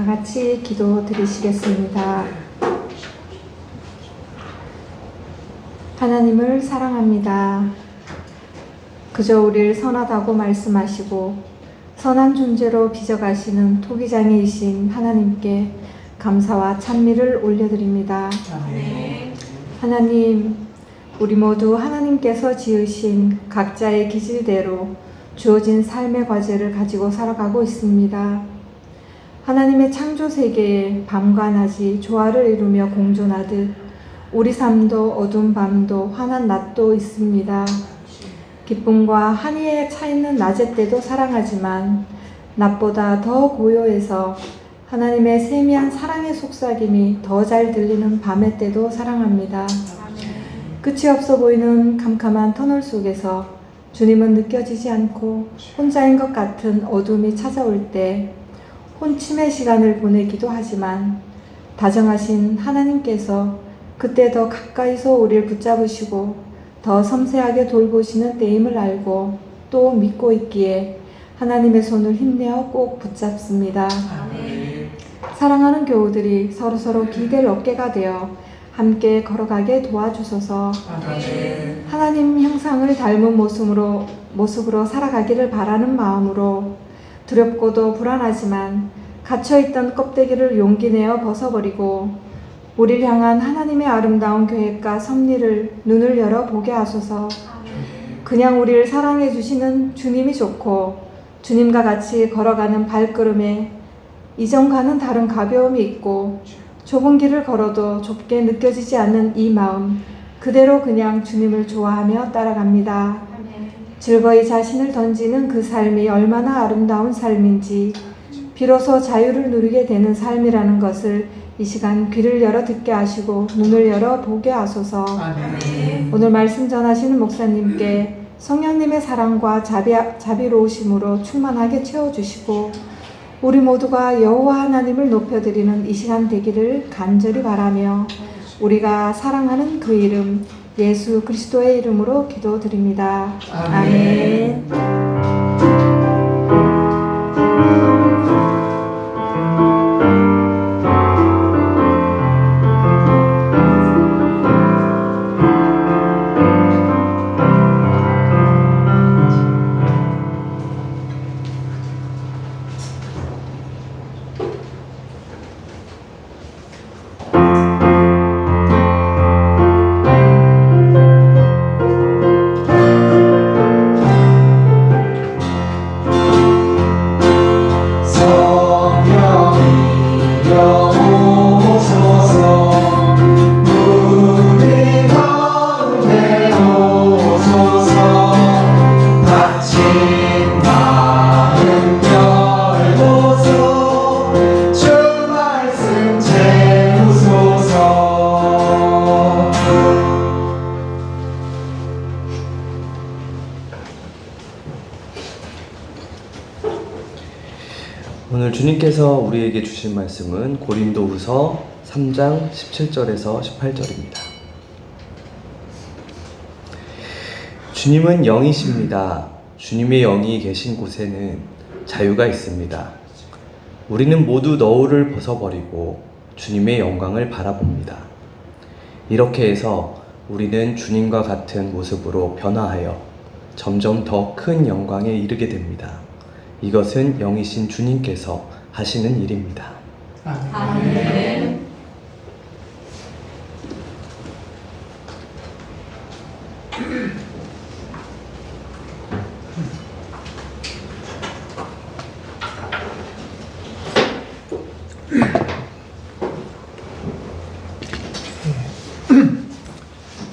다 같이 기도 드리시겠습니다. 하나님을 사랑합니다. 그저 우리를 선하다고 말씀하시고 선한 존재로 빚어가시는 토기장이이신 하나님께 감사와 찬미를 올려드립니다. 아멘. 하나님, 우리 모두 하나님께서 지으신 각자의 기질대로 주어진 삶의 과제를 가지고 살아가고 있습니다. 하나님의 창조 세계에 밤과 낮이 조화를 이루며 공존하듯 우리 삶도 어두운 밤도 환한 낮도 있습니다. 기쁨과 한이에 차있는 낮의 때도 사랑하지만 낮보다 더 고요해서 하나님의 세미한 사랑의 속삭임이 더 잘 들리는 밤의 때도 사랑합니다. 끝이 없어 보이는 캄캄한 터널 속에서 주님은 느껴지지 않고 혼자인 것 같은 어둠이 찾아올 때 혼침의 시간을 보내기도 하지만 다정하신 하나님께서 그때 더 가까이서 우리를 붙잡으시고 더 섬세하게 돌보시는 때임을 알고 또 믿고 있기에 하나님의 손을 힘내어 꼭 붙잡습니다. 아멘. 사랑하는 교우들이 서로서로 기댈 어깨가 되어 함께 걸어가게 도와주소서. 아멘. 하나님 형상을 닮은 모습으로 살아가기를 바라는 마음으로 두렵고도 불안하지만 갇혀있던 껍데기를 용기 내어 벗어버리고 우리를 향한 하나님의 아름다운 계획과 섭리를 눈을 열어 보게 하소서. 그냥 우리를 사랑해 주시는 주님이 좋고 주님과 같이 걸어가는 발걸음에 이전과는 다른 가벼움이 있고 좁은 길을 걸어도 좁게 느껴지지 않는 이 마음 그대로 그냥 주님을 좋아하며 따라갑니다. 즐거이 자신을 던지는 그 삶이 얼마나 아름다운 삶인지 비로소 자유를 누리게 되는 삶이라는 것을 이 시간 귀를 열어 듣게 하시고 눈을 열어 보게 하소서. 아멘. 오늘 말씀 전하시는 목사님께 성령님의 사랑과 자비로우심으로 충만하게 채워주시고 우리 모두가 여호와 하나님을 높여드리는 이 시간 되기를 간절히 바라며 우리가 사랑하는 그 이름 예수 그리스도의 이름으로 기도드립니다. 아멘. 오늘 주님께서 우리에게 주신 말씀은 고린도후서 3장 17절에서 18절입니다. 주님은 영이십니다. 주님의 영이 계신 곳에는 자유가 있습니다. 우리는 모두 너울을 벗어버리고 주님의 영광을 바라봅니다. 이렇게 해서 우리는 주님과 같은 모습으로 변화하여 점점 더 큰 영광에 이르게 됩니다. 이것은 영이신 주님께서 하시는 일입니다. 아멘.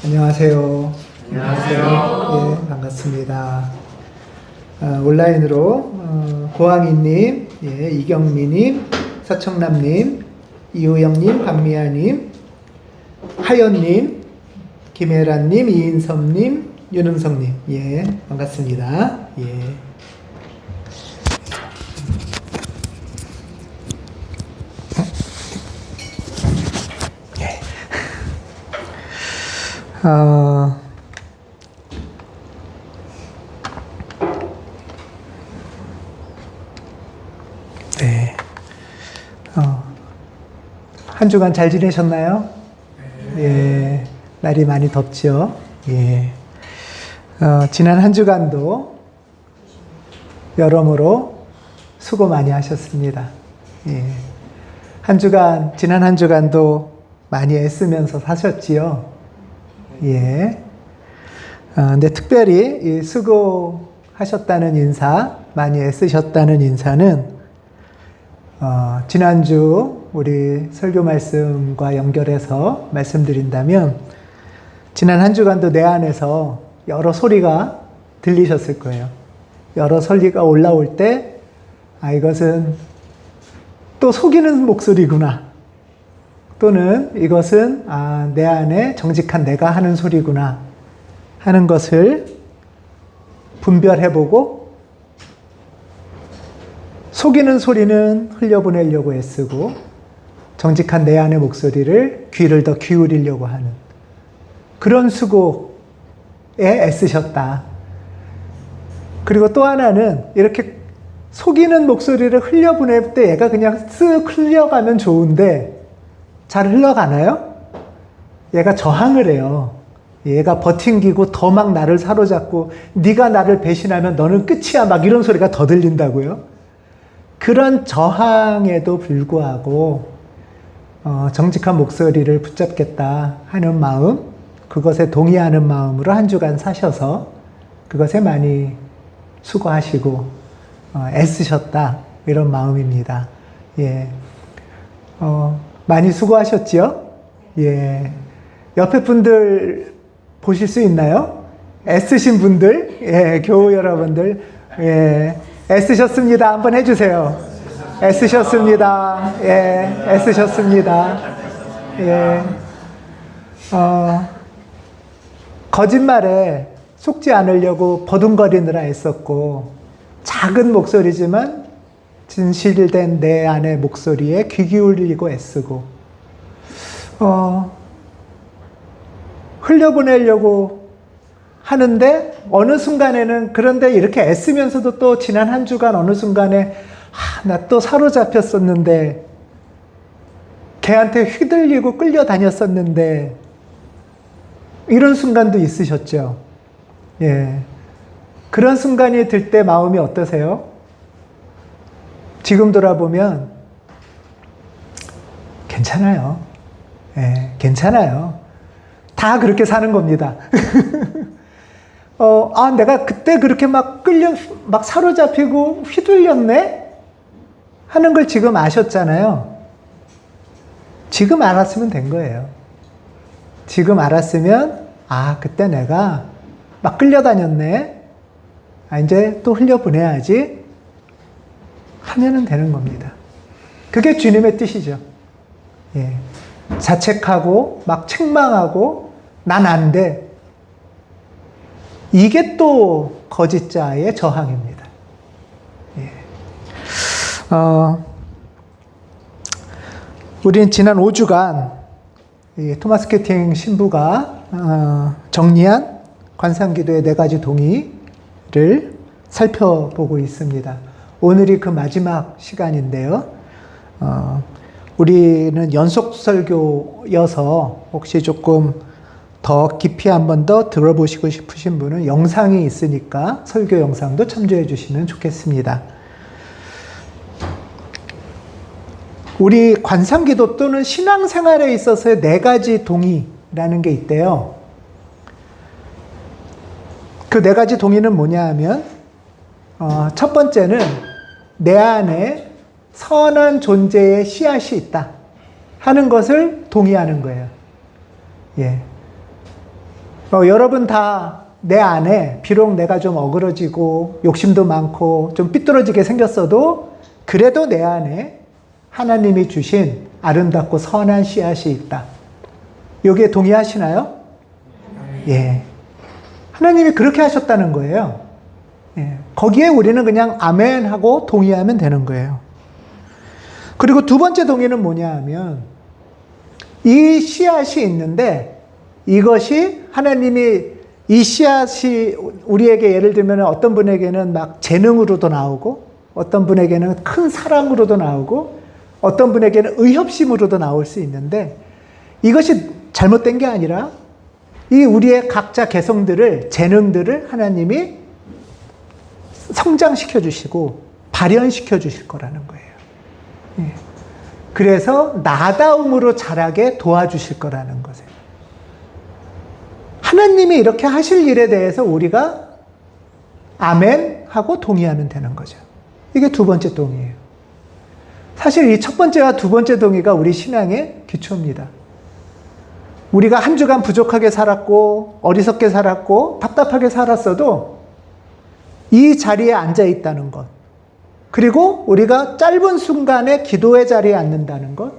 안녕하세요. 안녕하세요. 예, 반갑습니다. 온라인으로 고항이님, 예, 이경미님, 서청남님, 이호영님, 박미아님, 하연님, 김혜란님, 이인섭님, 윤은성님, 예, 반갑습니다. 예. 네. 한 주간 잘 지내셨나요? 예, 날이 많이 덥죠. 예. 지난 한 주간도 여러모로 수고 많이 하셨습니다. 예. 지난 한 주간도 많이 애쓰면서 사셨지요. 예. 근데 특별히 이 수고하셨다는 인사, 많이 애쓰셨다는 인사는 지난주 우리 설교 말씀과 연결해서 말씀드린다면 지난 한 주간도 내 안에서 여러 소리가 들리셨을 거예요. 여러 소리가 올라올 때 이것은 또 속이는 목소리구나. 또는 이것은 내 안에 정직한 내가 하는 소리구나 하는 것을 분별해보고 속이는 소리는 흘려보내려고 애쓰고 정직한 내 안의 목소리를 귀를 더 기울이려고 하는 그런 수고에 애쓰셨다. 그리고 또 하나는 이렇게 속이는 목소리를 흘려보낼 때 얘가 그냥 쓱 흘려가면 좋은데 잘 흘러가나요? 얘가 저항을 해요. 얘가 버팅기고 더 막 나를 사로잡고 네가 나를 배신하면 너는 끝이야 막 이런 소리가 더 들린다고요. 그런 저항에도 불구하고 정직한 목소리를 붙잡겠다 하는 마음, 그것에 동의하는 마음으로 한 주간 사셔서 그것에 많이 수고하시고 애쓰셨다 이런 마음입니다. 예, 많이 수고하셨지요? 예, 옆에 분들 보실 수 있나요? 애쓰신 분들, 예, 교우 여러분들, 예, 애쓰셨습니다. 한번 해주세요. 애쓰셨습니다. 예, 애쓰셨습니다. 예, 거짓말에 속지 않으려고 버둥거리느라 애썼고, 작은 목소리지만 진실된 내 안의 목소리에 귀 기울이고 애쓰고, 흘려보내려고 하는데 어느 순간에는 그런데 이렇게 애쓰면서도 또 지난 한 주간 어느 순간에 나 또 사로잡혔었는데 걔한테 휘둘리고 끌려다녔었는데 이런 순간도 있으셨죠. 예. 그런 순간이 들 때 마음이 어떠세요? 지금 돌아보면 괜찮아요. 예, 괜찮아요. 다 그렇게 사는 겁니다. 내가 그때 그렇게 막 사로잡히고 휘둘렸네? 하는 걸 지금 아셨잖아요. 지금 알았으면 된 거예요. 지금 알았으면, 그때 내가 막 끌려다녔네? 이제 또 흘려보내야지? 하면은 되는 겁니다. 그게 주님의 뜻이죠. 예. 자책하고, 막 책망하고, 난 안 돼. 이게 또 거짓자의 저항입니다. 예. 우리는 지난 5주간 토마스 캐팅 신부가 정리한 관상기도의 4가지 동의를 살펴보고 있습니다. 오늘이 그 마지막 시간인데요. 우리는 연속 설교여서 혹시 조금 더 깊이 한 번 더 들어보시고 싶으신 분은 영상이 있으니까 설교 영상도 참조해 주시면 좋겠습니다. 우리 관상기도 또는 신앙생활에 있어서의 4가지 동의라는 게 있대요. 그 4가지 동의는 뭐냐 하면 첫 번째는 내 안에 선한 존재의 씨앗이 있다 하는 것을 동의하는 거예요. 예. 여러분 다 내 안에 비록 내가 좀 어그러지고 욕심도 많고 좀 삐뚤어지게 생겼어도 그래도 내 안에 하나님이 주신 아름답고 선한 씨앗이 있다. 여기에 동의하시나요? 예. 하나님이 그렇게 하셨다는 거예요. 예. 거기에 우리는 그냥 아멘 하고 동의하면 되는 거예요. 그리고 두 번째 동의는 뭐냐 하면 이 씨앗이 있는데 이것이 하나님이 이 씨앗이 우리에게 예를 들면 어떤 분에게는 막 재능으로도 나오고 어떤 분에게는 큰 사랑으로도 나오고 어떤 분에게는 의협심으로도 나올 수 있는데 이것이 잘못된 게 아니라 이 우리의 각자 개성들을, 재능들을 하나님이 성장시켜 주시고 발현시켜 주실 거라는 거예요. 예. 그래서 나다움으로 자라게 도와주실 거라는 거죠. 하나님이 이렇게 하실 일에 대해서 우리가 아멘 하고 동의하면 되는 거죠. 이게 두 번째 동의예요. 사실 이 첫 번째와 두 번째 동의가 우리 신앙의 기초입니다. 우리가 한 주간 부족하게 살았고 어리석게 살았고 답답하게 살았어도 이 자리에 앉아 있다는 것, 그리고 우리가 짧은 순간에 기도의 자리에 앉는다는 것,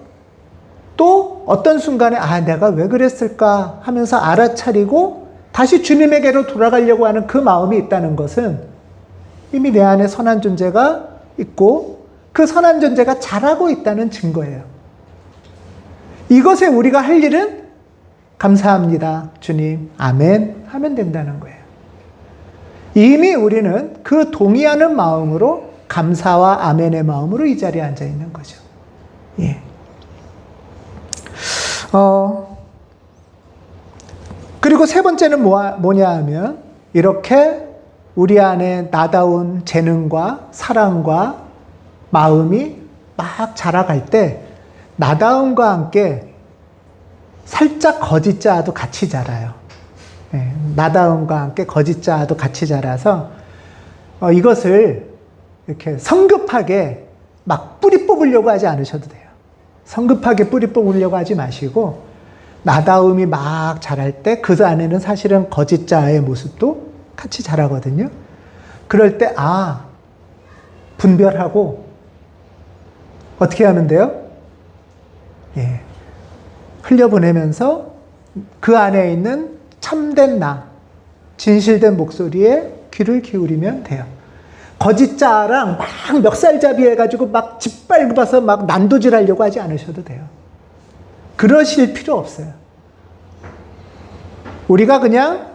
또 어떤 순간에 내가 왜 그랬을까 하면서 알아차리고 다시 주님에게로 돌아가려고 하는 그 마음이 있다는 것은 이미 내 안에 선한 존재가 있고 그 선한 존재가 자라고 있다는 증거예요. 이것에 우리가 할 일은 감사합니다, 주님, 아멘 하면 된다는 거예요. 이미 우리는 그 동의하는 마음으로, 감사와 아멘의 마음으로 이 자리에 앉아 있는 거죠. 예. 그리고 세 번째는 뭐냐 하면 이렇게 우리 안에 나다운 재능과 사랑과 마음이 막 자라갈 때 나다움과 함께 살짝 거짓자아도 같이 자라요. 예, 나다움과 함께 거짓자아도 같이 자라서 이것을 이렇게 성급하게 막 뿌리 뽑으려고 하지 않으셔도 돼요. 성급하게 뿌리 뽑으려고 하지 마시고 나다움이 막 자랄 때 그 안에는 사실은 거짓자아의 모습도 같이 자라거든요. 그럴 때 분별하고 어떻게 하면 돼요? 예, 흘려보내면서 그 안에 있는 참된 나, 진실된 목소리에 귀를 기울이면 돼요. 거짓자랑 막 멱살잡이 해가지고 막 짓밟아서 막 난도질 하려고 하지 않으셔도 돼요. 그러실 필요 없어요. 우리가 그냥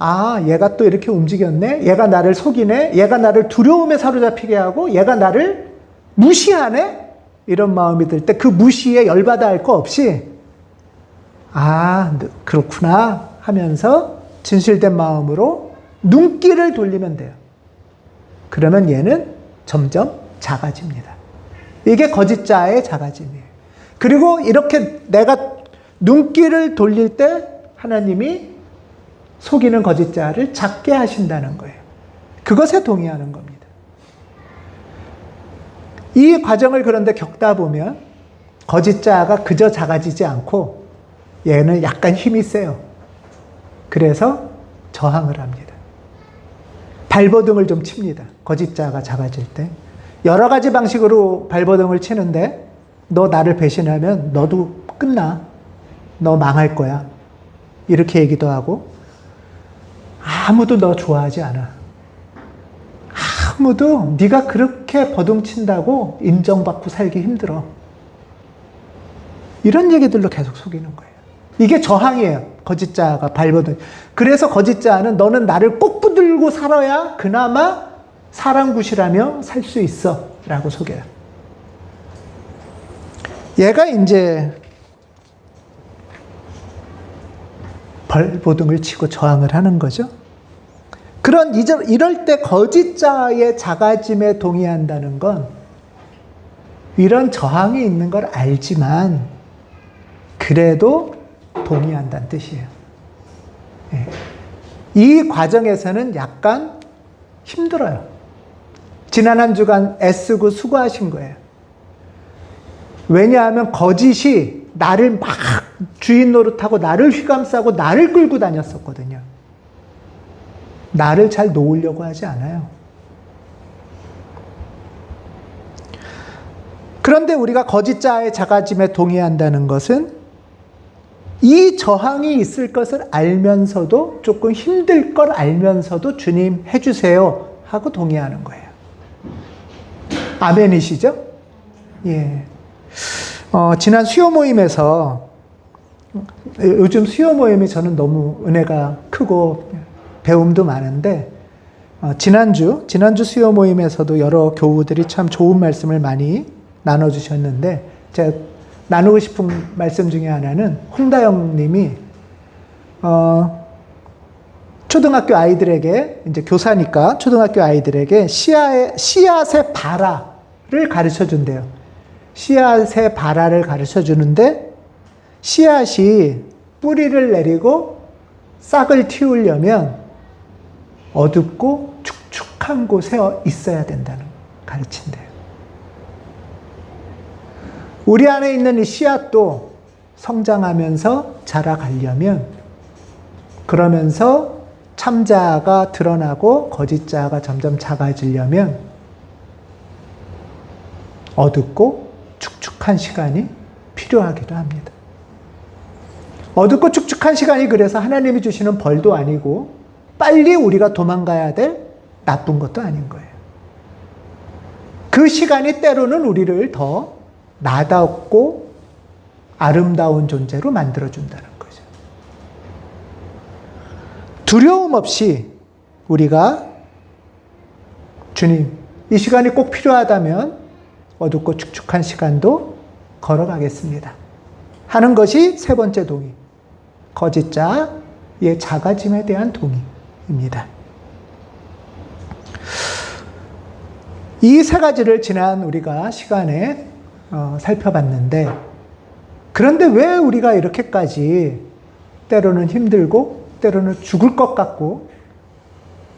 얘가 또 이렇게 움직였네, 얘가 나를 속이네, 얘가 나를 두려움에 사로잡히게 하고 얘가 나를 무시하네, 이런 마음이 들 때 그 무시에 열받아 할 거 없이 그렇구나 하면서 진실된 마음으로 눈길을 돌리면 돼요. 그러면 얘는 점점 작아집니다. 이게 거짓자의 작아짐이에요. 그리고 이렇게 내가 눈길을 돌릴 때 하나님이 속이는 거짓자를 작게 하신다는 거예요. 그것에 동의하는 겁니다. 이 과정을 그런데 겪다 보면 거짓자가 그저 작아지지 않고 얘는 약간 힘이 세요. 그래서 저항을 합니다. 발버둥을 좀 칩니다. 거짓자가 작아질 때. 여러 가지 방식으로 발버둥을 치는데 너 나를 배신하면 너도 끝나. 너 망할 거야. 이렇게 얘기도 하고 아무도 너 좋아하지 않아. 아무도 네가 그렇게 버둥친다고 인정받고 살기 힘들어. 이런 얘기들로 계속 속이는 거예요. 이게 저항이에요. 거짓자가 발버둥. 그래서 거짓자는 너는 나를 꼭 붙들고 살아야 그나마 사랑굿이라며 살 수 있어 라고 속여요. 얘가 이제 발버둥을 치고 저항을 하는 거죠. 이럴 때 거짓자의 작아짐에 동의한다는 건 이런 저항이 있는 걸 알지만 그래도 동의한다는 뜻이에요. 예. 이 과정에서는 약간 힘들어요. 지난 한 주간 애쓰고 수고하신 거예요. 왜냐하면 거짓이 나를 막 주인 노릇하고 나를 휘감싸고 나를 끌고 다녔었거든요. 나를 잘 놓으려고 하지 않아요. 그런데 우리가 거짓자의 작아짐에 동의한다는 것은 이 저항이 있을 것을 알면서도 조금 힘들 걸 알면서도 주님 해주세요 하고 동의하는 거예요. 아멘이시죠? 예. 지난 수요 모임에서 요즘 수요 모임이 저는 너무 은혜가 크고 배움도 많은데 지난주 수요 모임에서도 여러 교우들이 참 좋은 말씀을 많이 나눠주셨는데 제가 나누고 싶은 말씀 중에 하나는 홍다영 님이 초등학교 아이들에게, 이제 교사니까 초등학교 아이들에게 씨앗의 발화를 가르쳐 준대요. 씨앗의 발화를 가르쳐 주는데, 씨앗이 뿌리를 내리고 싹을 틔우려면 어둡고 축축한 곳에 있어야 된다는 가르친대요. 우리 안에 있는 이 씨앗도 성장하면서 자라가려면, 그러면서 참자아가 드러나고 거짓자아가 점점 작아지려면 어둡고 축축한 시간이 필요하기도 합니다. 어둡고 축축한 시간이 그래서 하나님이 주시는 벌도 아니고 빨리 우리가 도망가야 될 나쁜 것도 아닌 거예요. 그 시간이 때로는 우리를 더 나답고 아름다운 존재로 만들어준다는 거죠. 두려움 없이 우리가 주님, 이 시간이 꼭 필요하다면 어둡고 축축한 시간도 걸어가겠습니다 하는 것이 세 번째 동의, 거짓자의 작아짐에 대한 동의입니다. 이 세 가지를 지난 우리가 시간에 살펴봤는데, 그런데 왜 우리가 이렇게까지 때로는 힘들고 때로는 죽을 것 같고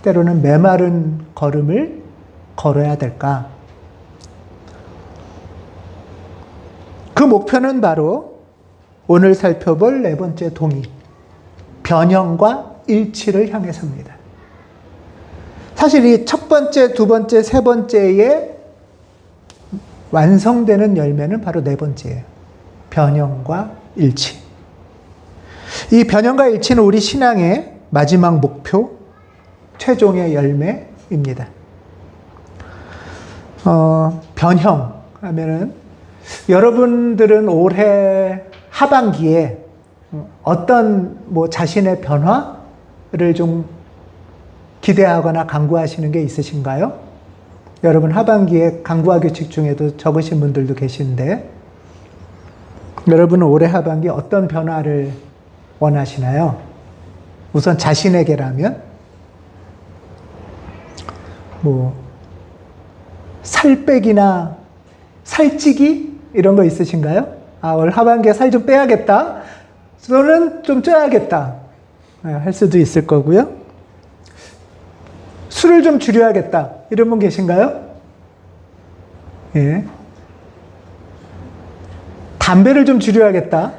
때로는 메마른 걸음을 걸어야 될까? 그 목표는 바로 오늘 살펴볼 네 번째 동의, 변형과 일치를 향해서입니다. 사실 이 첫 번째, 두 번째, 세 번째에 완성되는 열매는 바로 네 번째예요. 변형과 일치. 이 변형과 일치는 우리 신앙의 마지막 목표, 최종의 열매입니다. 변형 하면은 여러분들은 올해 하반기에 어떤 자신의 변화를 좀 기대하거나 간구하시는 게 있으신가요? 여러분 하반기에 간구와 규칙 중에도 적으신 분들도 계신데, 여러분은 올해 하반기 어떤 변화를 원하시나요? 우선 자신에게라면 살 빼기나 살찌기 이런 거 있으신가요? 올 하반기에 살 좀 빼야겠다, 또는 좀 쪄야겠다 할 수도 있을 거고요. 술을 좀 줄여야겠다 이런 분 계신가요? 예. 담배를 좀 줄여야겠다,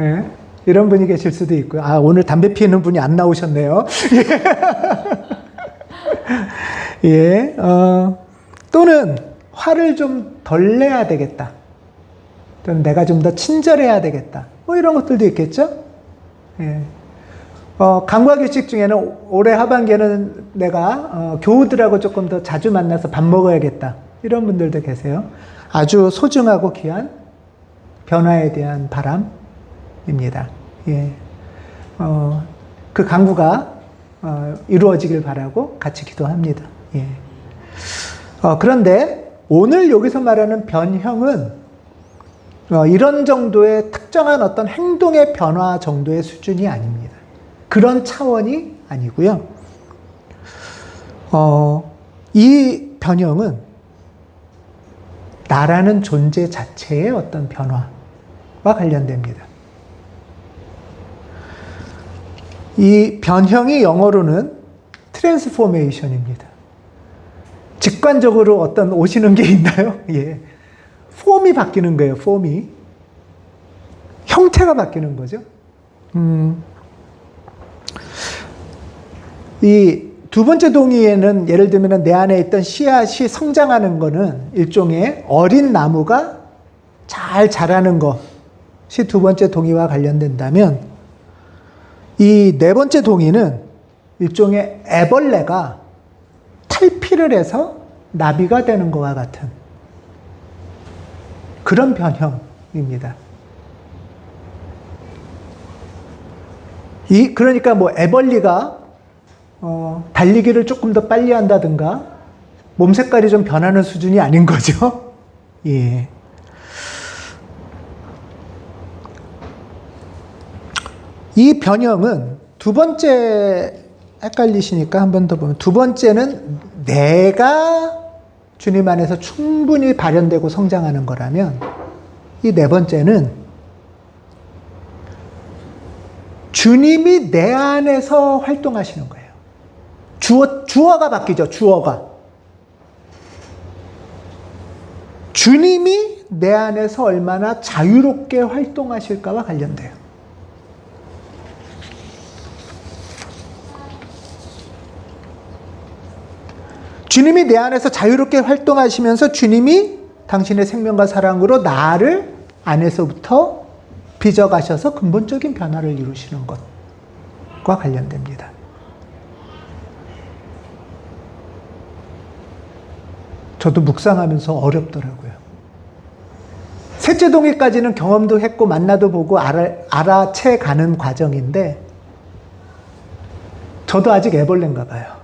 예. 이런 분이 계실 수도 있고요. 오늘 담배 피우는 분이 안 나오셨네요. 예. 또는 화를 좀 덜 내야 되겠다, 또는 내가 좀 더 친절해야 되겠다, 이런 것들도 있겠죠. 예. 간구와 규칙 중에는 올해 하반기에는 내가 교우들하고 조금 더 자주 만나서 밥 먹어야겠다, 이런 분들도 계세요. 아주 소중하고 귀한 변화에 대한 바람입니다. 예. 그 간구가 이루어지길 바라고 같이 기도합니다. 예. 그런데 오늘 여기서 말하는 변형은 이런 정도의 특정한 어떤 행동의 변화 정도의 수준이 아닙니다. 그런 차원이 아니고요. 이 변형은 나라는 존재 자체의 어떤 변화와 관련됩니다. 이 변형이 영어로는 트랜스포메이션입니다. 직관적으로 어떤 오시는 게 있나요? 예. 폼이 바뀌는 거예요, 폼이. 형태가 바뀌는 거죠. 이 두 번째 동의에는 예를 들면 내 안에 있던 씨앗이 성장하는 거는 일종의 어린 나무가 잘 자라는 것이 두 번째 동의와 관련된다면, 이 네 번째 동의는 일종의 애벌레가 탈피를 해서 나비가 되는 것과 같은 그런 변형입니다. 그러니까 애벌리가 달리기를 조금 더 빨리 한다든가 몸 색깔이 좀 변하는 수준이 아닌 거죠. 예. 이 변형은 두 번째 헷갈리시니까 한 번 더 보면 두 번째는 내가 주님 안에서 충분히 발현되고 성장하는 거라면 이 네 번째는 주님이 내 안에서 활동하시는 거예요. 주어가 바뀌죠. 주어가. 주님이 내 안에서 얼마나 자유롭게 활동하실까와 관련돼요. 주님이 내 안에서 자유롭게 활동하시면서 주님이 당신의 생명과 사랑으로 나를 안에서부터 빚어가셔서 근본적인 변화를 이루시는 것과 관련됩니다. 저도 묵상하면서 어렵더라고요. 셋째 동의까지는 경험도 했고 만나도 보고 알아채 가는 과정인데 저도 아직 애벌레인가 봐요.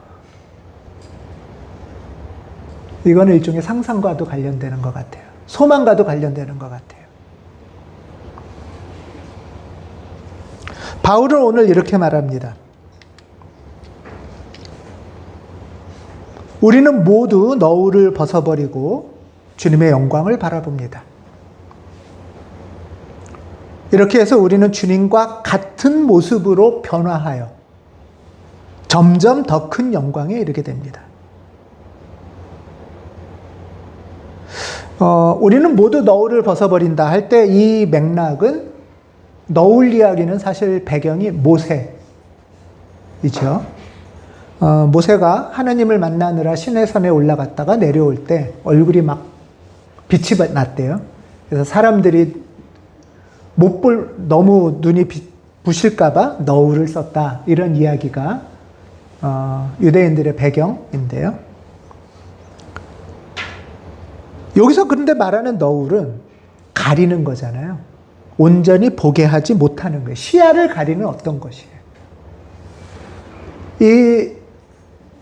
이거는 일종의 상상과도 관련되는 것 같아요. 소망과도 관련되는 것 같아요. 바울은 오늘 이렇게 말합니다. 우리는 모두 너울을 벗어버리고 주님의 영광을 바라봅니다. 이렇게 해서 우리는 주님과 같은 모습으로 변화하여 점점 더 큰 영광에 이르게 됩니다. 우리는 모두 너울을 벗어버린다 할 때 이 맥락은 너울 이야기는 사실 배경이 모세이죠. 모세가 하나님을 만나느라 시내산에 올라갔다가 내려올 때 얼굴이 막 빛이 났대요. 그래서 사람들이 너무 눈이 부실까봐 너울을 썼다. 이런 이야기가 유대인들의 배경인데요. 여기서 그런데 말하는 너울은 가리는 거잖아요. 온전히 보게 하지 못하는 거예요. 시야를 가리는 어떤 것이에요. 이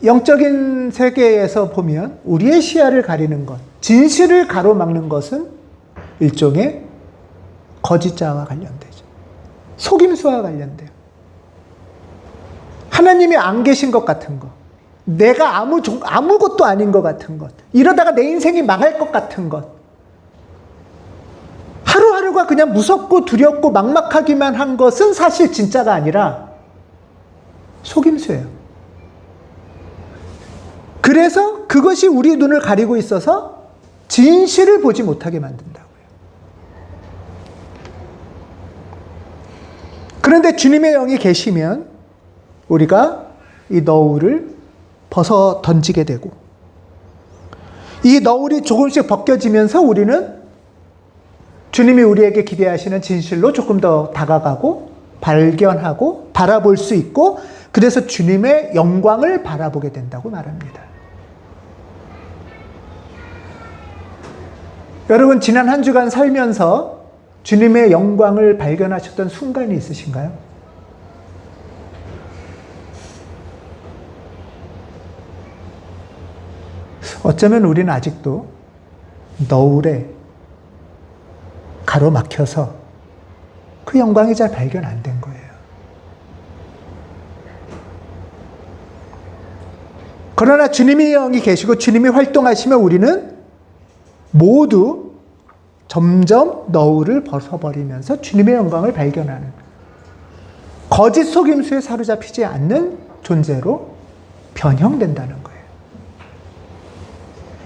영적인 세계에서 보면 우리의 시야를 가리는 것, 진실을 가로막는 것은 일종의 거짓자와 관련되죠. 속임수와 관련돼요. 하나님이 안 계신 것 같은 것, 내가 아무것도 아닌 것 같은 것, 이러다가 내 인생이 망할 것 같은 것, 하루하루가 그냥 무섭고 두렵고 막막하기만 한 것은 사실 진짜가 아니라 속임수예요. 그래서 그것이 우리 눈을 가리고 있어서 진실을 보지 못하게 만든다고요. 그런데 주님의 영이 계시면 우리가 이 너울을 벗어 던지게 되고 이 너울이 조금씩 벗겨지면서 우리는 주님이 우리에게 기대하시는 진실로 조금 더 다가가고 발견하고 바라볼 수 있고 그래서 주님의 영광을 바라보게 된다고 말합니다. 여러분 지난 한 주간 살면서 주님의 영광을 발견하셨던 순간이 있으신가요? 어쩌면 우리는 아직도 너울에 가로막혀서 그 영광이 잘 발견 안 된 거예요. 그러나 주님의 영이 계시고 주님이 활동하시면 우리는 모두 점점 너울을 벗어버리면서 주님의 영광을 발견하는 거짓 속임수에 사로잡히지 않는 존재로 변형된다는 거예요.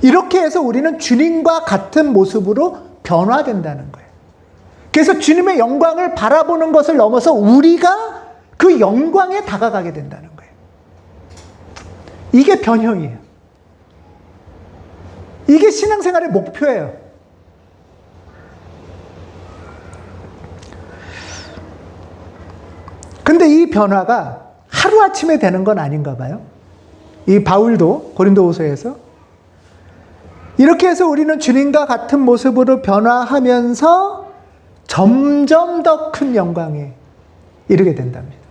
이렇게 해서 우리는 주님과 같은 모습으로 변화된다는 거예요. 그래서 주님의 영광을 바라보는 것을 넘어서 우리가 그 영광에 다가가게 된다는 거예요. 이게 변형이에요. 이게 신앙생활의 목표예요. 근데 이 변화가 하루아침에 되는 건 아닌가 봐요. 이 바울도 고린도후서에서 이렇게 해서 우리는 주님과 같은 모습으로 변화하면서 점점 더 큰 영광에 이르게 된답니다.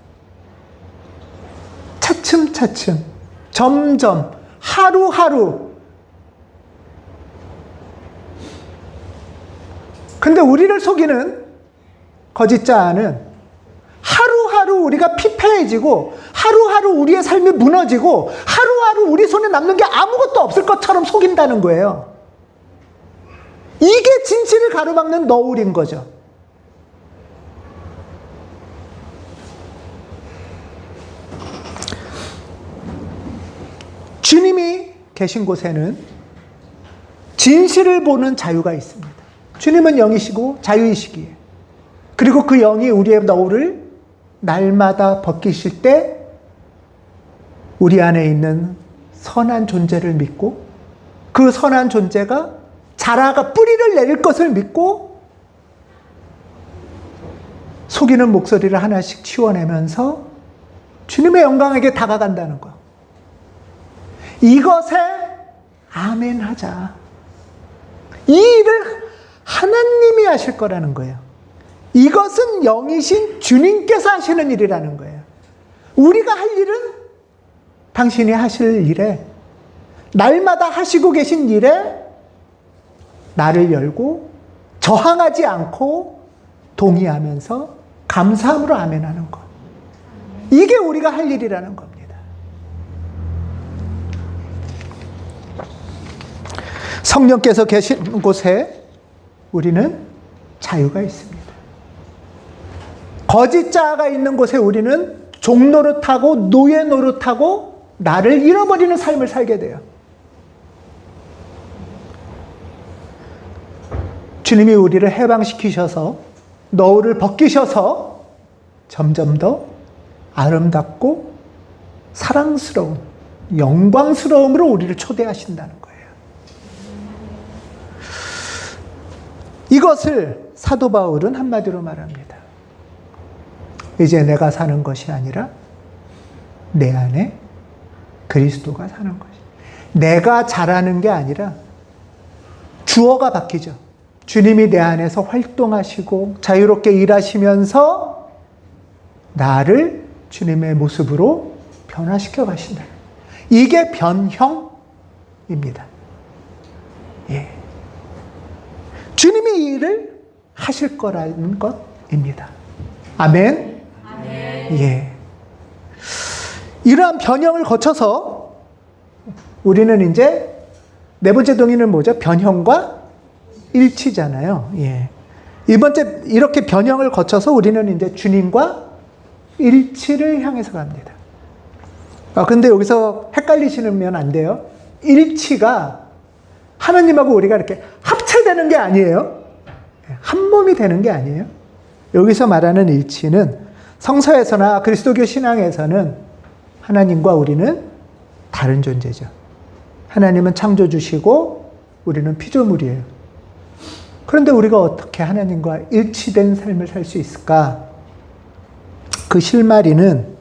차츰차츰, 점점, 하루하루. 근데 우리를 속이는 거짓자는 하루하루 하루하루 우리가 피폐해지고 하루하루 우리의 삶이 무너지고 하루하루 우리 손에 남는 게 아무것도 없을 것처럼 속인다는 거예요. 이게 진실을 가로막는 너울인 거죠. 주님이 계신 곳에는 진실을 보는 자유가 있습니다. 주님은 영이시고 자유이시기에, 그리고 그 영이 우리의 너울을 날마다 벗기실 때 우리 안에 있는 선한 존재를 믿고 그 선한 존재가 자라가 뿌리를 내릴 것을 믿고 속이는 목소리를 하나씩 치워내면서 주님의 영광에게 다가간다는 거. 이것에 아멘 하자. 이 일을 하나님이 하실 거라는 거예요. 이것은 영이신 주님께서 하시는 일이라는 거예요. 우리가 할 일은 당신이 하실 일에, 날마다 하시고 계신 일에 나를 열고 저항하지 않고 동의하면서 감사함으로 아멘하는 것. 이게 우리가 할 일이라는 겁니다. 성령께서 계신 곳에 우리는 자유가 있습니다. 거짓 자아가 있는 곳에 우리는 종 노릇하고 노예 노릇하고 나를 잃어버리는 삶을 살게 돼요. 주님이 우리를 해방시키셔서 너울을 벗기셔서 점점 더 아름답고 사랑스러운 영광스러움으로 우리를 초대하신다는 거예요. 이것을 사도 바울은 한마디로 말합니다. 이제 내가 사는 것이 아니라 내 안에 그리스도가 사는 것이. 내가 잘하는 게 아니라 주어가 바뀌죠. 주님이 내 안에서 활동하시고 자유롭게 일하시면서 나를 주님의 모습으로 변화시켜 가신다. 이게 변형입니다. 예. 주님이 이 일을 하실 거라는 것입니다. 아멘. 아멘. 예. 이러한 변형을 거쳐서 우리는 이제 네 번째 동의는 뭐죠? 변형과 일치잖아요. 예. 이 번째, 이렇게 변형을 거쳐서 우리는 이제 주님과 일치를 향해서 갑니다. 근데 여기서 헷갈리시면 안 돼요. 일치가 하나님하고 우리가 이렇게 합체되는 게 아니에요. 한 몸이 되는 게 아니에요. 여기서 말하는 일치는 성서에서나 그리스도교 신앙에서는 하나님과 우리는 다른 존재죠. 하나님은 창조주시고 우리는 피조물이에요. 그런데 우리가 어떻게 하나님과 일치된 삶을 살 수 있을까? 그 실마리는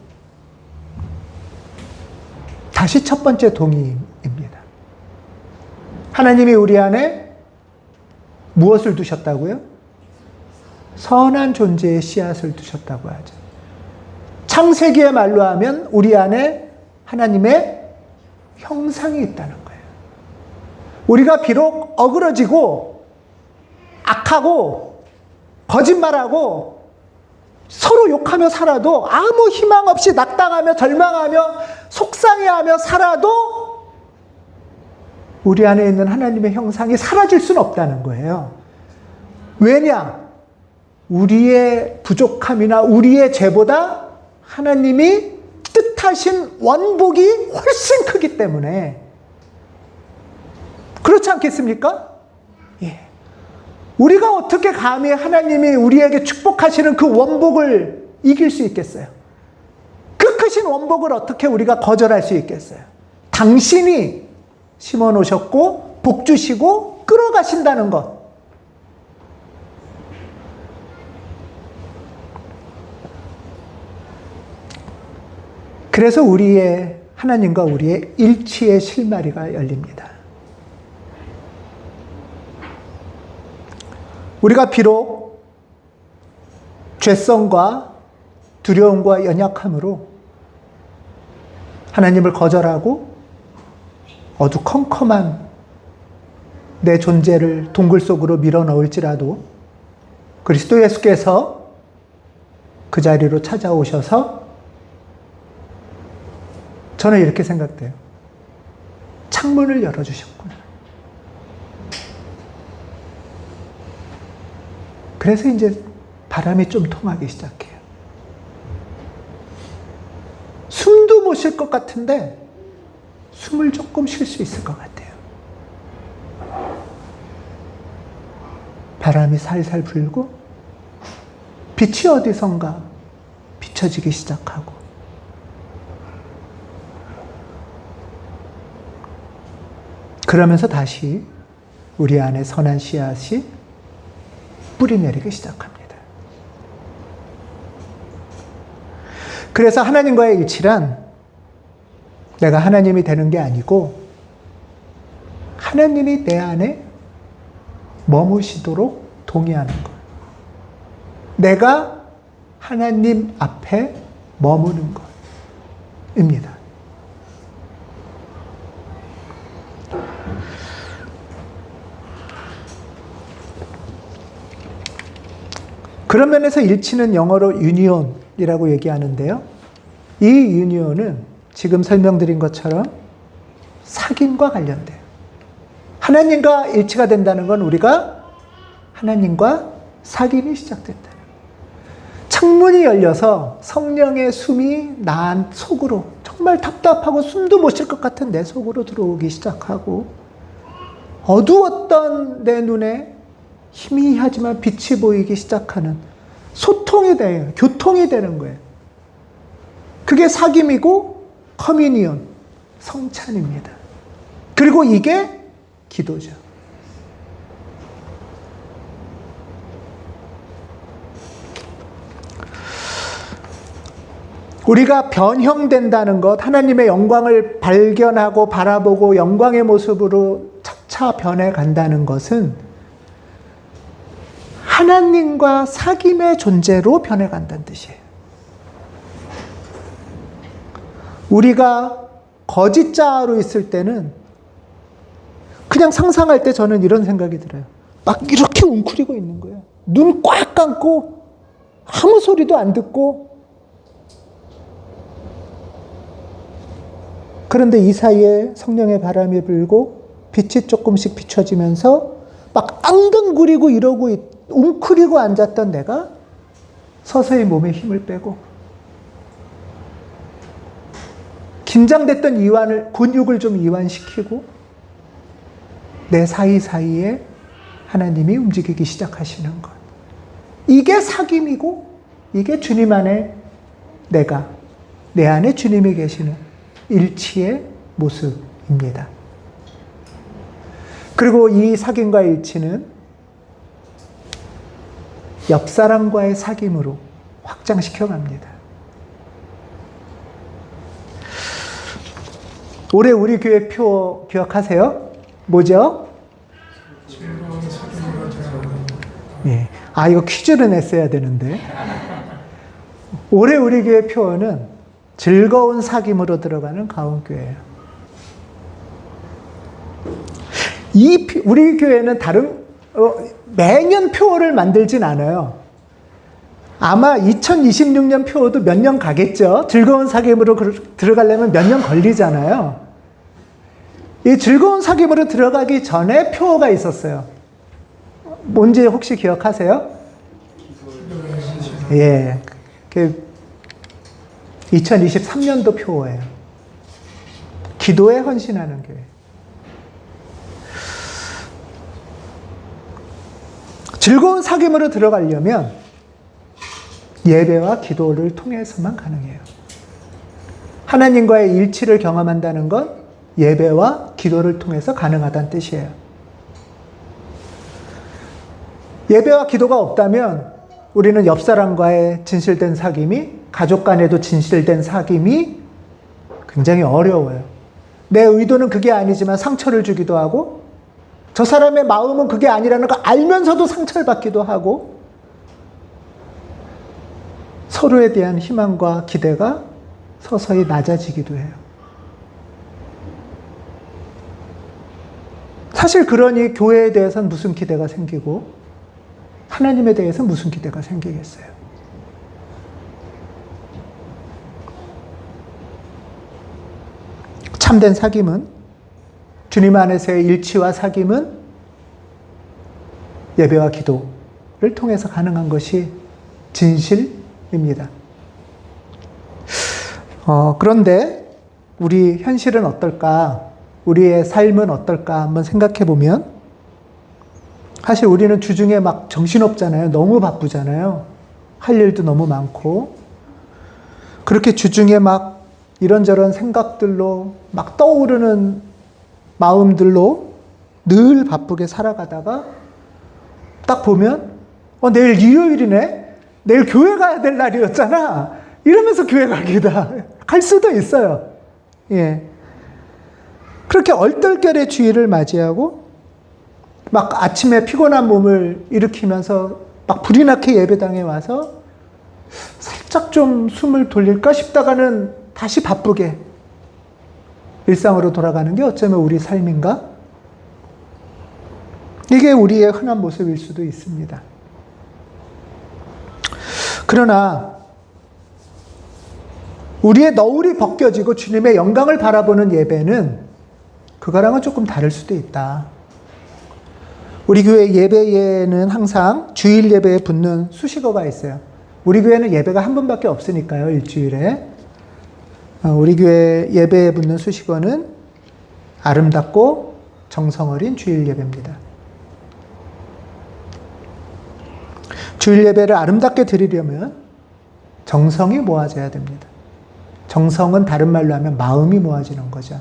다시 첫 번째 동의입니다. 하나님이 우리 안에 무엇을 두셨다고요? 선한 존재의 씨앗을 두셨다고 하죠. 창세기의 말로 하면 우리 안에 하나님의 형상이 있다는 거예요. 우리가 비록 어그러지고 악하고 거짓말하고 서로 욕하며 살아도 아무 희망 없이 낙담하며 절망하며 속상해하며 살아도 우리 안에 있는 하나님의 형상이 사라질 수는 없다는 거예요. 왜냐? 우리의 부족함이나 우리의 죄보다 하나님이 뜻하신 원복이 훨씬 크기 때문에. 그렇지 않겠습니까? 예. 우리가 어떻게 감히 하나님이 우리에게 축복하시는 그 원복을 이길 수 있겠어요? 그 크신 원복을 어떻게 우리가 거절할 수 있겠어요? 당신이 심어 놓으셨고 복 주시고 끌어가신다는 것. 그래서 우리의 하나님과 우리의 일치의 실마리가 열립니다. 우리가 비록 죄성과 두려움과 연약함으로 하나님을 거절하고 어두컴컴한 내 존재를 동굴 속으로 밀어넣을지라도 그리스도 예수께서 그 자리로 찾아오셔서 저는 이렇게 생각돼요. 창문을 열어주셨구나. 그래서 이제 바람이 좀 통하기 시작해요. 숨도 못 쉴 것 같은데 숨을 조금 쉴 수 있을 것 같아요. 바람이 살살 불고 빛이 어디선가 비춰지기 시작하고 그러면서 다시 우리 안에 선한 씨앗이 뿌리 내리기 시작합니다. 그래서 하나님과의 일치란 내가 하나님이 되는 게 아니고 하나님이 내 안에 머무시도록 동의하는 것. 내가 하나님 앞에 머무는 것입니다. 그런 면에서 일치는 영어로 유니온이라고 얘기하는데요. 이 유니온은 지금 설명드린 것처럼 사귐과 관련돼요. 하나님과 일치가 된다는 건 우리가 하나님과 사귐이 시작된다는 거예요. 창문이 열려서 성령의 숨이 나 속으로 정말 답답하고 숨도 못 쉴 것 같은 내 속으로 들어오기 시작하고 어두웠던 내 눈에 희미하지만 빛이 보이기 시작하는 소통이 돼요. 교통이 되는 거예요. 그게 사귐이고 커뮤니온, 성찬입니다. 그리고 이게 기도죠. 우리가 변형된다는 것, 하나님의 영광을 발견하고 바라보고 영광의 모습으로 차차 변해간다는 것은 하나님과 사귐의 존재로 변해간다는 뜻이에요. 우리가 거짓자로 있을 때는 그냥 상상할 때 저는 이런 생각이 들어요. 막 이렇게 웅크리고 있는 거예요. 눈 꽉 감고 아무 소리도 안 듣고 그런데 이 사이에 성령의 바람이 불고 빛이 조금씩 비춰지면서 막 앙등구리고 이러고 웅크리고 앉았던 내가 서서히 몸에 힘을 빼고 긴장됐던 근육을 좀 이완시키고 내 사이사이에 하나님이 움직이기 시작하시는 것. 이게 사귐이고 이게 주님 안에 내가 내 안에 주님이 계시는 일치의 모습입니다. 그리고 이 사귐과 일치는 옆 사람과의 사귐으로 확장시켜 갑니다. 올해 우리 교회 표 기억하세요? 뭐죠? 예. 이거 퀴즈를 냈어야 되는데. 올해 우리 교회 표어는 즐거운 사귐으로 들어가는 가온교회예요. 우리 교회는 매년 표어를 만들진 않아요. 아마 2026년 표어도 몇 년 가겠죠. 즐거운 사귐으로 들어가려면 몇 년 걸리잖아요. 이 즐거운 사귐으로 들어가기 전에 표어가 있었어요. 뭔지 혹시 기억하세요? 예. 2023년도 표어예요. 기도에 헌신하는 교회. 즐거운 사귐으로 들어가려면 예배와 기도를 통해서만 가능해요. 하나님과의 일치를 경험한다는 건 예배와 기도를 통해서 가능하다는 뜻이에요. 예배와 기도가 없다면 우리는 옆 사람과의 진실된 사귐이, 가족 간에도 진실된 사귐이 굉장히 어려워요. 내 의도는 그게 아니지만 상처를 주기도 하고, 저 사람의 마음은 그게 아니라는 걸 알면서도 상처를 받기도 하고, 서로에 대한 희망과 기대가 서서히 낮아지기도 해요. 사실 그러니 교회에 대해서는 무슨 기대가 생기고 하나님에 대해서 무슨 기대가 생기겠어요? 참된 사귐은, 주님 안에서의 일치와 사귐은 예배와 기도를 통해서 가능한 것이 진실입니다. 그런데 우리 현실은 어떨까? 우리의 삶은 어떨까? 한번 생각해 보면, 사실 우리는 주중에 막 정신없잖아요. 너무 바쁘잖아요. 할 일도 너무 많고. 그렇게 주중에 막 이런저런 생각들로 막 떠오르는 마음들로 늘 바쁘게 살아가다가 딱 보면, 내일 일요일이네? 내일 교회 가야 될 날이었잖아. 이러면서 교회 갈 수도 있어요. 예. 그렇게 얼떨결에 주일을 맞이하고 막 아침에 피곤한 몸을 일으키면서 막 불이 나게 예배당에 와서 살짝 좀 숨을 돌릴까 싶다가는 다시 바쁘게 일상으로 돌아가는 게 어쩌면 우리 삶인가? 이게 우리의 흔한 모습일 수도 있습니다. 그러나 우리의 너울이 벗겨지고 주님의 영광을 바라보는 예배는 그거랑은 조금 다를 수도 있다. 우리 교회 예배에는 항상 주일 예배에 붙는 수식어가 있어요. 우리 교회는 예배가 한 번밖에 없으니까요, 일주일에. 우리 교회 예배에 붙는 수식어는 아름답고 정성 어린 주일 예배입니다. 주일 예배를 아름답게 드리려면 정성이 모아져야 됩니다. 정성은 다른 말로 하면 마음이 모아지는 거죠.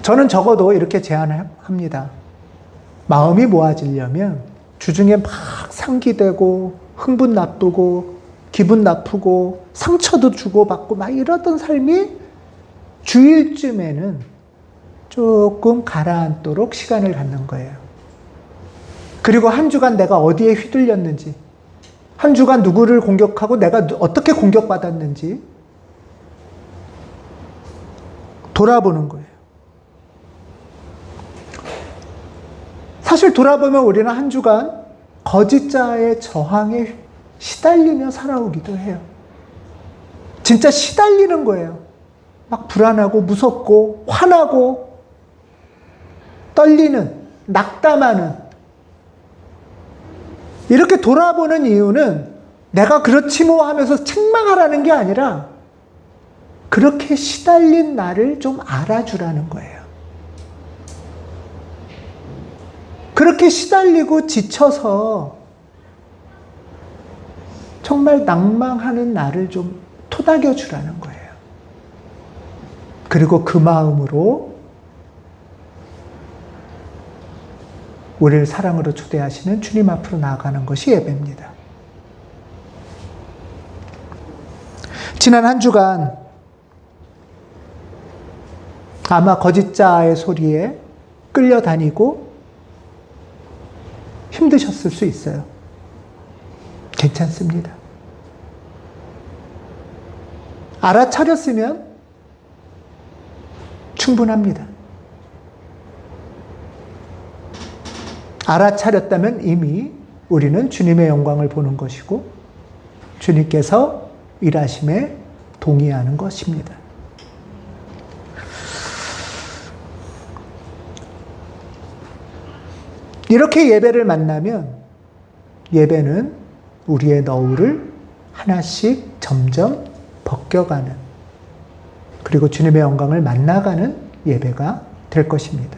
저는 적어도 이렇게 제안합니다. 마음이 모아지려면 주중에 막 상기되고 흥분 나쁘고 기분 나쁘고 상처도 주고받고 막 이러던 삶이 주일쯤에는 조금 가라앉도록 시간을 갖는 거예요. 그리고 한 주간 내가 어디에 휘둘렸는지, 한 주간 누구를 공격하고 내가 어떻게 공격받았는지 돌아보는 거예요. 사실 돌아보면 우리는 한 주간 거짓자의 저항에 시달리며 살아오기도 해요. 진짜 시달리는 거예요. 막 불안하고 무섭고 화나고 떨리는, 낙담하는. 이렇게 돌아보는 이유는 내가 그렇지 뭐 하면서 책망하라는 게 아니라 그렇게 시달린 나를 좀 알아주라는 거예요. 그렇게 시달리고 지쳐서 정말 낭망하는 나를 좀 토닥여 주라는 거예요. 그리고 그 마음으로 우리를 사랑으로 초대하시는 주님 앞으로 나아가는 것이 예배입니다. 지난 한 주간 아마 거짓자의 소리에 끌려다니고 힘드셨을 수 있어요. 괜찮습니다. 알아차렸으면 충분합니다. 알아차렸다면 이미 우리는 주님의 영광을 보는 것이고 주님께서 일하심에 동의하는 것입니다. 이렇게 예배를 만나면 예배는 우리의 너울을 하나씩 점점 벗겨가는, 그리고 주님의 영광을 만나가는 예배가 될 것입니다.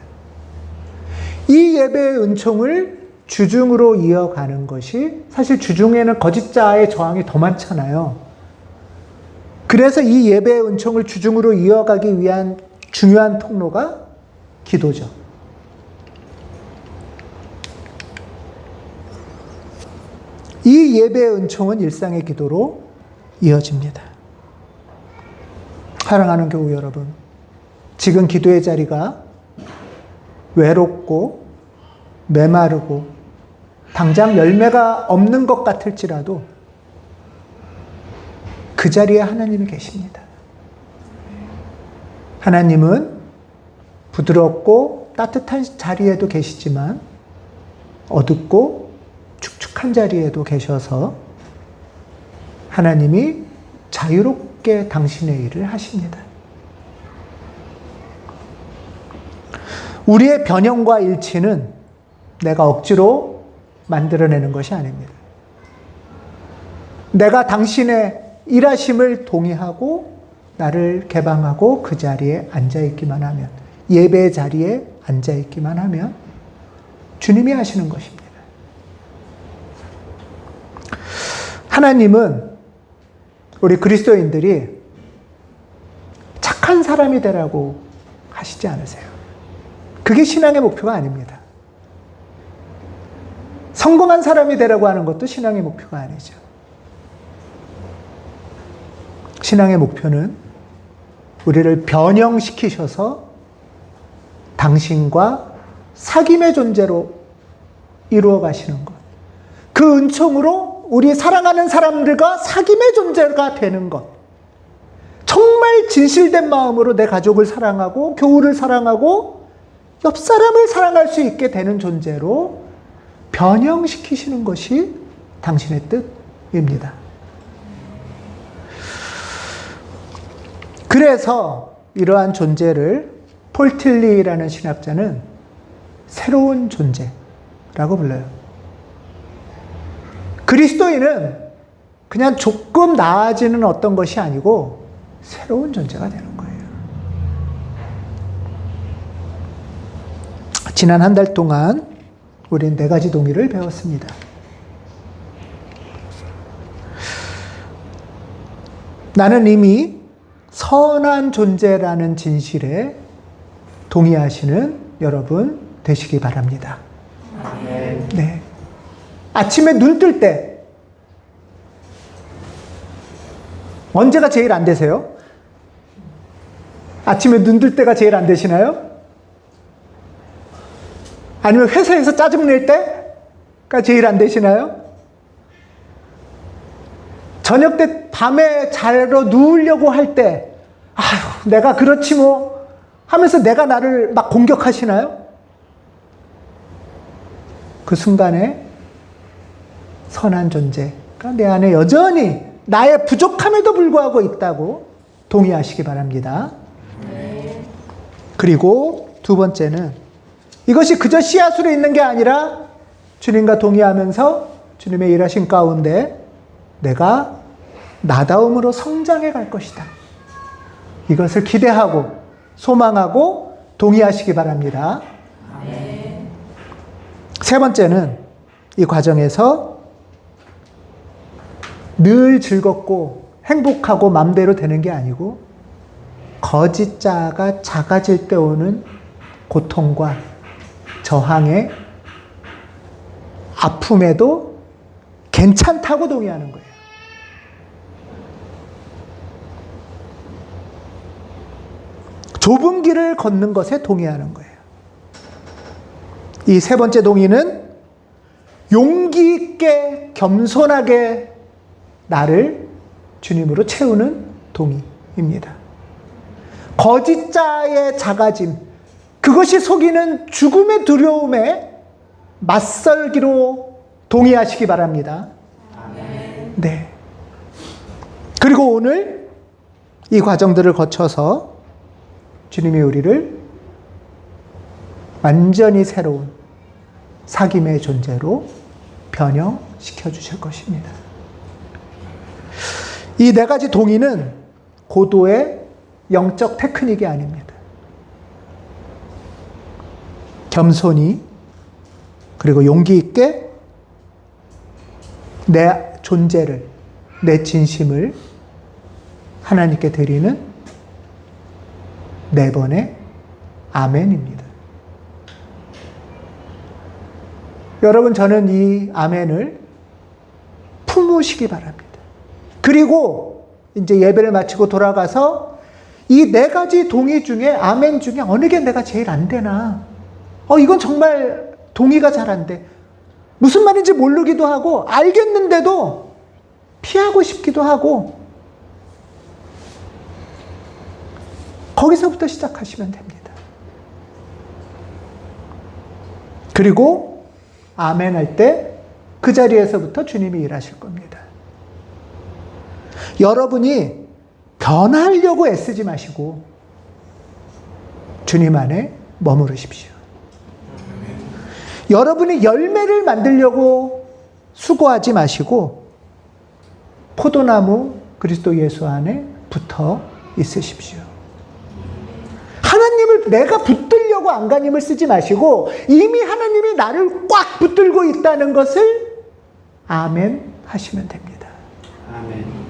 이 예배의 은총을 주중으로 이어가는 것이, 사실 주중에는 거짓자의 저항이 더 많잖아요. 그래서 이 예배의 은총을 주중으로 이어가기 위한 중요한 통로가 기도죠. 이 예배의 은총은 일상의 기도로 이어집니다. 사랑하는 교우 여러분, 지금 기도의 자리가 외롭고 메마르고 당장 열매가 없는 것 같을지라도 그 자리에 하나님이 계십니다. 하나님은 부드럽고 따뜻한 자리에도 계시지만 어둡고 축축한 자리에도 계셔서 하나님이 자유롭게 당신의 일을 하십니다. 우리의 변형과 일치는 내가 억지로 만들어내는 것이 아닙니다. 내가 당신의 일하심을 동의하고 나를 개방하고 그 자리에 앉아있기만 하면, 예배 자리에 앉아있기만 하면 주님이 하시는 것입니다. 하나님은 우리 그리스도인들이 착한 사람이 되라고 하시지 않으세요. 그게 신앙의 목표가 아닙니다. 성공한 사람이 되라고 하는 것도 신앙의 목표가 아니죠. 신앙의 목표는 우리를 변형시키셔서 당신과 사귐의 존재로 이루어 가시는 것. 그 은총으로 우리 사랑하는 사람들과 사귐의 존재가 되는 것. 정말 진실된 마음으로 내 가족을 사랑하고 교우를 사랑하고 옆 사람을 사랑할 수 있게 되는 존재로 변형시키시는 것이 당신의 뜻입니다. 그래서 이러한 존재를 폴 틸리라는 신학자는 새로운 존재라고 불러요. 그리스도인은 그냥 조금 나아지는 어떤 것이 아니고 새로운 존재가 되는 거예요. 지난 한 달 동안 우리는 4가지 동의를 배웠습니다. 나는 이미 선한 존재라는 진실에 동의하시는 여러분 되시기 바랍니다. 네. 아침에 눈 뜰 때 언제가 제일 안 되세요? 아침에 눈 뜰 때가 제일 안 되시나요? 아니면 회사에서 짜증낼 때가 제일 안 되시나요? 저녁 때 밤에 자러 누우려고 할 때, 아휴, 내가 그렇지 뭐 하면서 내가 나를 막 공격하시나요? 그 순간에 선한 존재가 내 안에 여전히 나의 부족함에도 불구하고 있다고 동의하시기 바랍니다. 그리고 2번째는 이것이 그저 씨앗으로 있는 게 아니라 주님과 동의하면서 주님의 일하신 가운데 내가 나다움으로 성장해 갈 것이다. 이것을 기대하고 소망하고 동의하시기 바랍니다. 3번째는 이 과정에서 늘 즐겁고 행복하고 맘대로 되는 게 아니고 거짓 자아가 작아질 때 오는 고통과 저항의 아픔에도 괜찮다고 동의하는 거예요. 좁은 길을 걷는 것에 동의하는 거예요. 이 3번째 동의는 용기 있게 겸손하게 나를 주님으로 채우는 동의입니다. 거짓자의 작아짐, 그것이 속이는 죽음의 두려움에 맞설기로 동의하시기 바랍니다. 네. 그리고 오늘 이 과정들을 거쳐서 주님이 우리를 완전히 새로운 사귐의 존재로 변형시켜 주실 것입니다. 이 4가지 동의는 고도의 영적 테크닉이 아닙니다. 겸손히 그리고 용기 있게 내 존재를, 내 진심을 하나님께 드리는 4번의 아멘입니다. 여러분, 저는 이 아멘을 품으시기 바랍니다. 그리고 이제 예배를 마치고 돌아가서 이 4가지 동의 중에 아멘 중에 어느 게 내가 제일 안 되나? 이건 정말 동의가 잘 안 돼. 무슨 말인지 모르기도 하고 알겠는데도 피하고 싶기도 하고 거기서부터 시작하시면 됩니다. 그리고 아멘 할 때 그 자리에서부터 주님이 일하실 겁니다. 여러분이 변하려고 애쓰지 마시고 주님 안에 머무르십시오. 여러분이 열매를 만들려고 수고하지 마시고 포도나무 그리스도 예수 안에 붙어 있으십시오. 하나님을 내가 붙들려고 안간힘을 쓰지 마시고 이미 하나님이 나를 꽉 붙들고 있다는 것을 아멘 하시면 됩니다. 아멘.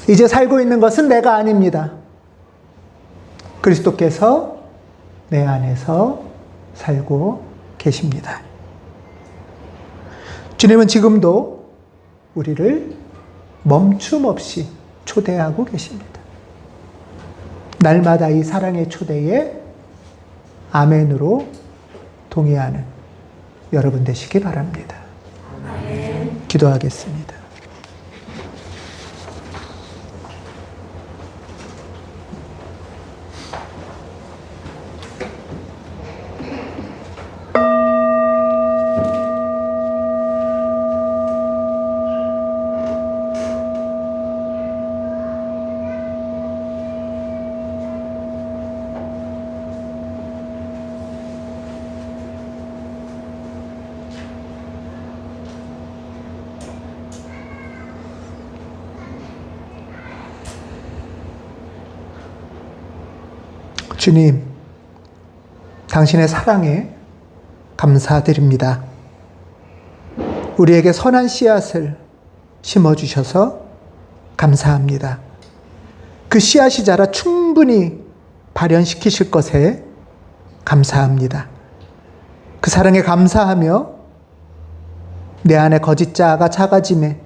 이제 살고 있는 것은 내가 아닙니다. 그리스도께서 내 안에서 살고 계십니다. 주님은 지금도 우리를 멈춤 없이 초대하고 계십니다. 날마다 이 사랑의 초대에 아멘으로 동의하는 여러분 되시기 바랍니다. 기도하겠습니다. 주님, 당신의 사랑에 감사드립니다. 우리에게 선한 씨앗을 심어주셔서 감사합니다. 그 씨앗이 자라 충분히 발현시키실 것에 감사합니다. 그 사랑에 감사하며 내 안에 거짓 자아가 작아짐에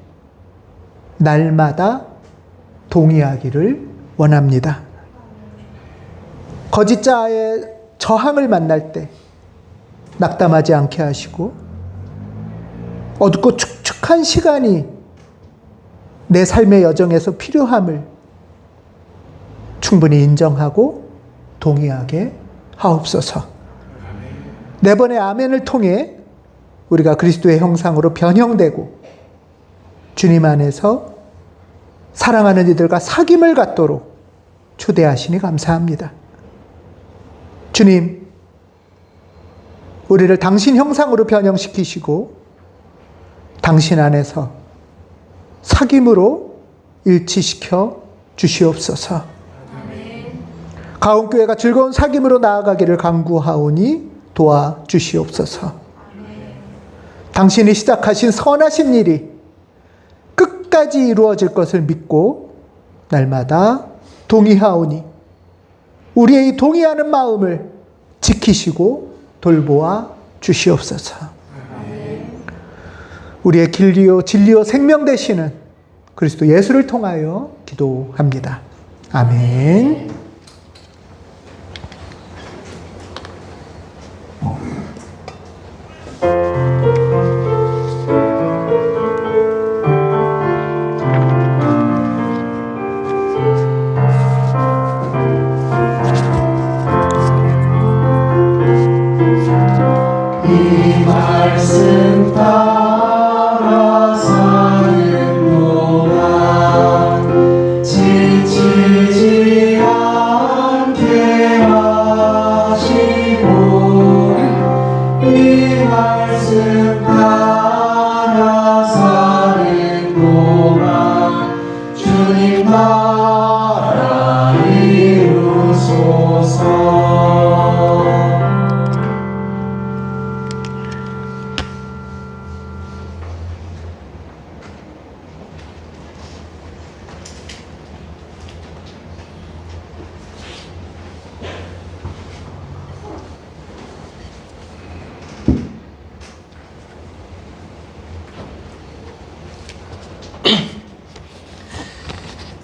날마다 동의하기를 원합니다. 거짓 자아의 저항을 만날 때 낙담하지 않게 하시고 어둡고 축축한 시간이 내 삶의 여정에서 필요함을 충분히 인정하고 동의하게 하옵소서. 네 번의 아멘을 통해 우리가 그리스도의 형상으로 변형되고 주님 안에서 사랑하는 이들과 사귐을 갖도록 초대하시니 감사합니다. 주님, 우리를 당신 형상으로 변형시키시고 당신 안에서 사귐으로 일치시켜 주시옵소서. 가온교회가 즐거운 사귐으로 나아가기를 간구하오니 도와주시옵소서. 당신이 시작하신 선하신 일이 끝까지 이루어질 것을 믿고 날마다 동의하오니 우리의 이 동의하는 마음을 지키시고 돌보아 주시옵소서. 우리의 길리요 진리요 생명 되시는 그리스도 예수를 통하여 기도합니다. 아멘. 이 말씀 따라 사는 동안 지치지 않게 하시고 이 말씀 따라 사는 동안 주님 나라 이루소서.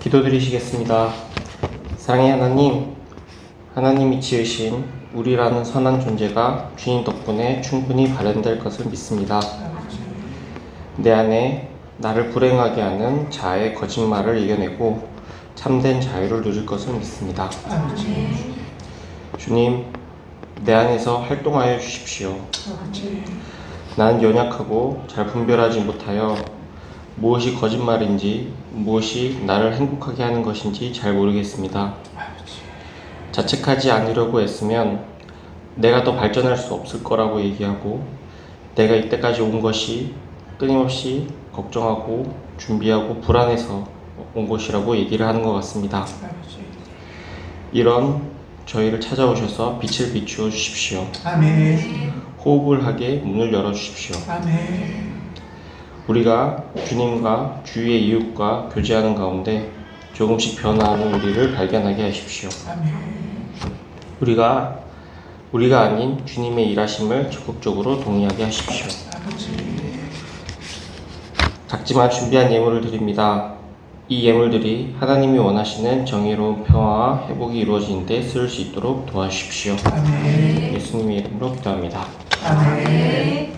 기도드리시겠습니다. 사랑의 하나님, 하나님이 지으신 우리라는 선한 존재가 주님 덕분에 충분히 발현될 것을 믿습니다. 내 안에 나를 불행하게 하는 자아의 거짓말을 이겨내고 참된 자유를 누릴 것을 믿습니다. 주님, 내 안에서 활동하여 주십시오. 나는 연약하고 잘 분별하지 못하여 무엇이 거짓말인지 무엇이 나를 행복하게 하는 것인지 잘 모르겠습니다. 자책하지 않으려고 애쓰면 내가 더 발전할 수 없을 거라고 얘기하고 내가 이때까지 온 것이 끊임없이 걱정하고 준비하고 불안해서 온 것이라고 얘기를 하는 것 같습니다. 이런 저희를 찾아오셔서 빛을 비추어 주십시오. 아멘. 호흡을 하게 문을 열어 주십시오. 아멘. 우리가 주님과 주위의 이웃과 교제하는 가운데 조금씩 변화하는 우리를 발견하게 하십시오. 아멘. 우리가 아닌 주님의 일하심을 적극적으로 동의하게 하십시오. 작지만 준비한 예물을 드립니다. 이 예물들이 하나님이 원하시는 정의로운 평화와 회복이 이루어지는 데 쓰일 수 있도록 도와주십시오. 아멘. 예수님의 이름으로 기도합니다. 아멘.